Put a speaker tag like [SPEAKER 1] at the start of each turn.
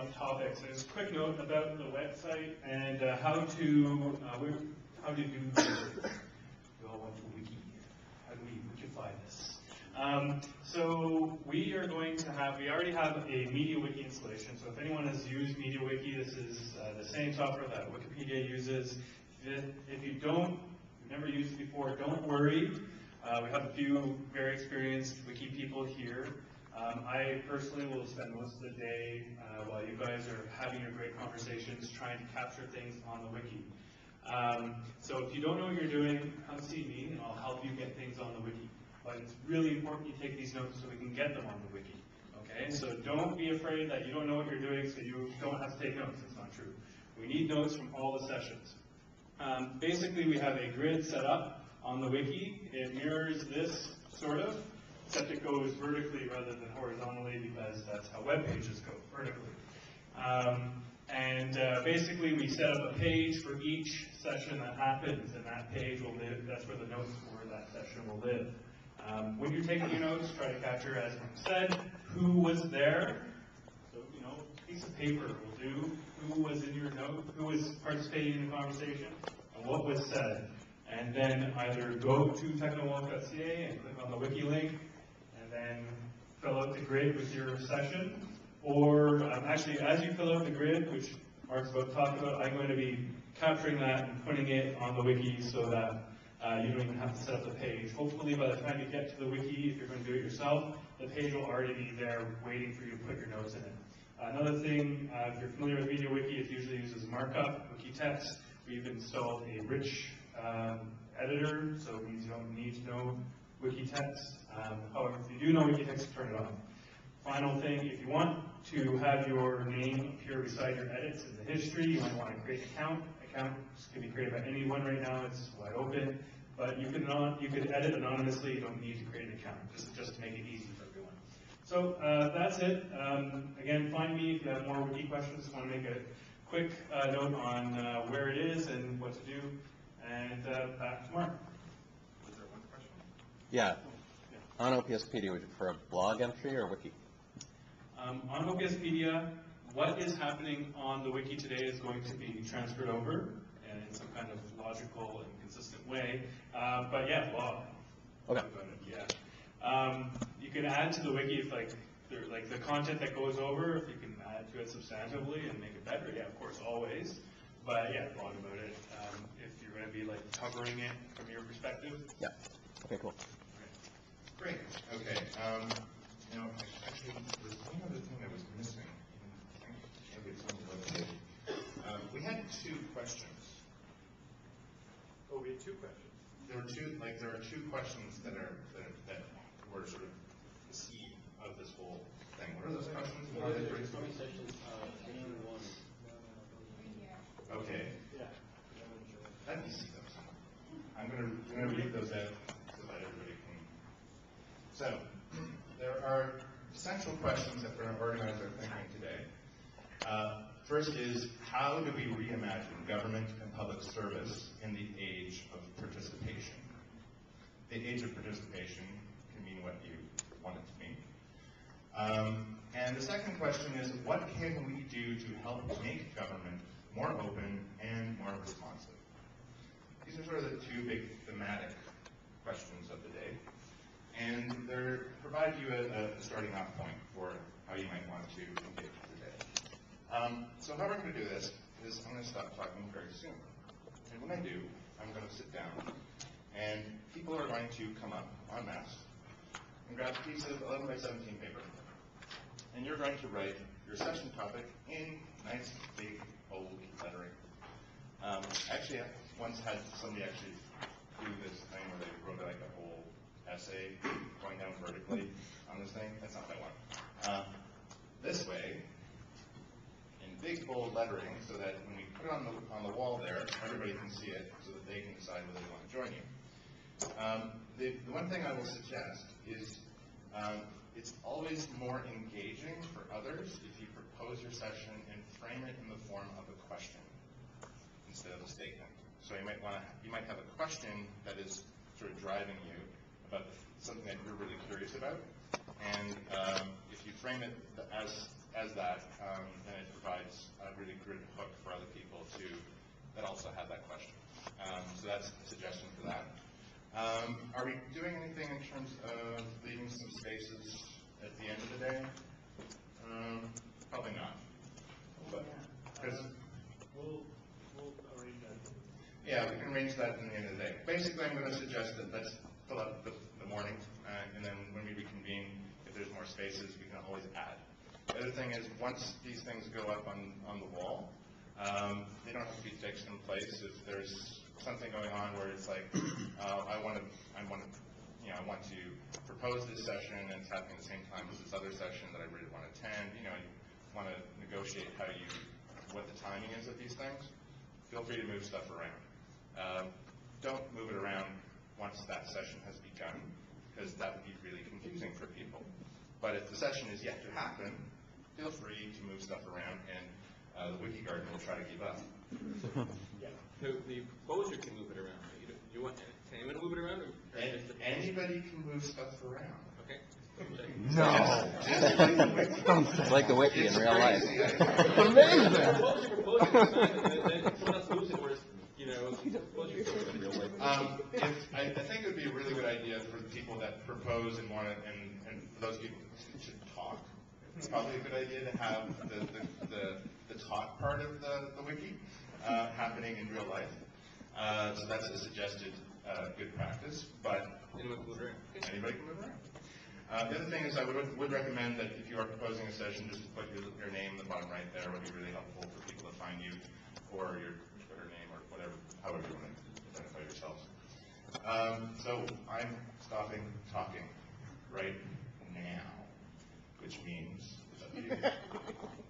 [SPEAKER 1] of topics. There's a quick note about the website and how to do. We all want to wiki. How do we wikify this? So we are going to have. We already have a MediaWiki installation. So if anyone has used MediaWiki, this is the same software that Wikipedia uses. If you don't, you've never used it before, don't worry. We have a few very experienced wiki people here. I personally will spend most of the day while you guys are having your great conversations trying to capture things on the wiki. So if you don't know what you're doing, come see me and I'll help you get things on the wiki. But it's really important you take these notes so we can get them on the wiki. Okay? So don't be afraid that you don't know what you're doing so you don't have to take notes. It's not true. We need notes from all the sessions. Basically, we have a grid set up on the wiki. It mirrors this, sort of, except it goes vertically rather than horizontally because that's how web pages go, vertically. Basically, we set up a page for each session that happens, and that page will live, that's where the notes for that session will live. When you're taking your notes, try to capture, as Mike said, who was there. So, a piece of paper will do. Who was in your note, who was participating in the conversation, and what was said. And then either go to technowalk.ca and click on the wiki link, and then fill out the grid with your session. Or actually, as you fill out the grid, which Mark's about to talk about, I'm going to be capturing that and putting it on the wiki so that you don't even have to set up the page. Hopefully, by the time you get to the wiki, if you're going to do it yourself, the page will already be there waiting for you to put your notes in it. Another thing, if you're familiar with MediaWiki, it usually uses markup, wiki text. We've installed a rich editor, so it means you don't need to know wiki text. However, if you do know wiki text, turn it on. Final thing, if you want to have your name appear beside your edits in the history, you might want to create an account. Accounts can be created by anyone right now, it's wide open. But you could edit anonymously, you don't need to create an account, just to make it easy for everyone. So that's it. Again, find me if you have more wiki questions. I want to make a quick note on where it is and what to do. And back to Mark.
[SPEAKER 2] Was there one question?
[SPEAKER 3] Yeah. On OPSpedia, would you prefer a blog entry or wiki?
[SPEAKER 1] On OPSpedia, what is happening on the wiki today is going to be transferred over in some kind of logical and consistent way. But yeah, blog.
[SPEAKER 3] Okay.
[SPEAKER 1] Yeah. You can add to the wiki if like the content that goes over, if you can add to it substantively and make it better, yeah, of course, always. But yeah, blog about it. If you're going to be like covering it from your perspective.
[SPEAKER 3] Yeah. Okay, cool.
[SPEAKER 2] Great. Okay. Actually, there's one other thing that was missing. Maybe it's on the website. We had two questions.
[SPEAKER 1] Oh, we had two questions.
[SPEAKER 2] There are two questions that were sort of the seed of this whole thing. What are those questions? What are they? Okay.
[SPEAKER 1] Yeah.
[SPEAKER 2] Let me see those. I'm gonna read those out so that everybody can. So there are essential questions that we're going to organize our thinking today. First is, how do we reimagine government and public service in the age of participation? The age of participation can mean what you want it to mean. And the second question is, what can we do to help make government more open and more responsive? These are sort of the two big thematic questions of the day. And they provide you a starting off point for how you might want to engage the day. So how we're going to do this is I'm going to stop talking very soon. And when I do, I'm going to sit down. And people are going to come up en masse and grab a piece of 11 by 17 paper. And you're going to write your session topic in nice, big, bold lettering. Actually, I once had somebody actually do this thing where they wrote like a whole essay going down vertically on this thing. That's not what I want. This way, in big, bold lettering, so that when we put it on the wall there, everybody can see it, so that they can decide whether they want to join you. The one thing I will suggest is it's always more engaging for others if you propose your session and frame it in the form of a question instead of a statement. So you might have a question that is sort of driving you about something that you're really curious about, and if you frame it as that, then it So that's a suggestion for that. Are we doing anything in terms of leaving some spaces at the end of the day? Probably not. But, because
[SPEAKER 1] We'll arrange that.
[SPEAKER 2] yeah, we can arrange that in the end of the day. Basically, I'm going to suggest that let's fill up the morning, and then when we reconvene, if there's more spaces, we can always add. The other thing is, once these things go up on the wall, they don't have to be fixed in place. If there's something going on where it's like, I want to propose this session, and it's happening at the same time as this other session that I really want to attend. You want to negotiate what the timing is of these things. Feel free to move stuff around. Don't move it around once that session has begun, because that would be really confusing for people. But if the session is yet to happen, feel free to move stuff around, and the Wiki Garden will try to keep up.
[SPEAKER 1] Yeah.
[SPEAKER 4] The proposer can move it around. You want anyone to move it around? Or
[SPEAKER 2] Anybody can move stuff around.
[SPEAKER 4] Okay.
[SPEAKER 5] No.
[SPEAKER 3] It's like the wiki in real life.
[SPEAKER 5] Amazing.
[SPEAKER 4] Suppose you propose it, then someone else moves it, whereas, suppose you propose it in real life.
[SPEAKER 2] I think it would be a really good idea for the people that propose and want to, and for those people who should talk. It's probably a good idea to have the talk part of the wiki happening in real life. So that's a suggested good practice, but
[SPEAKER 4] Anyone can move around. Okay.
[SPEAKER 2] anybody can move around. The other thing is I would recommend that if you are proposing a session, just to put your name in the bottom right there would be really helpful for people to find you, or your Twitter name, or whatever, however you want to identify yourselves. So I'm stopping talking right now, which means it's up to you.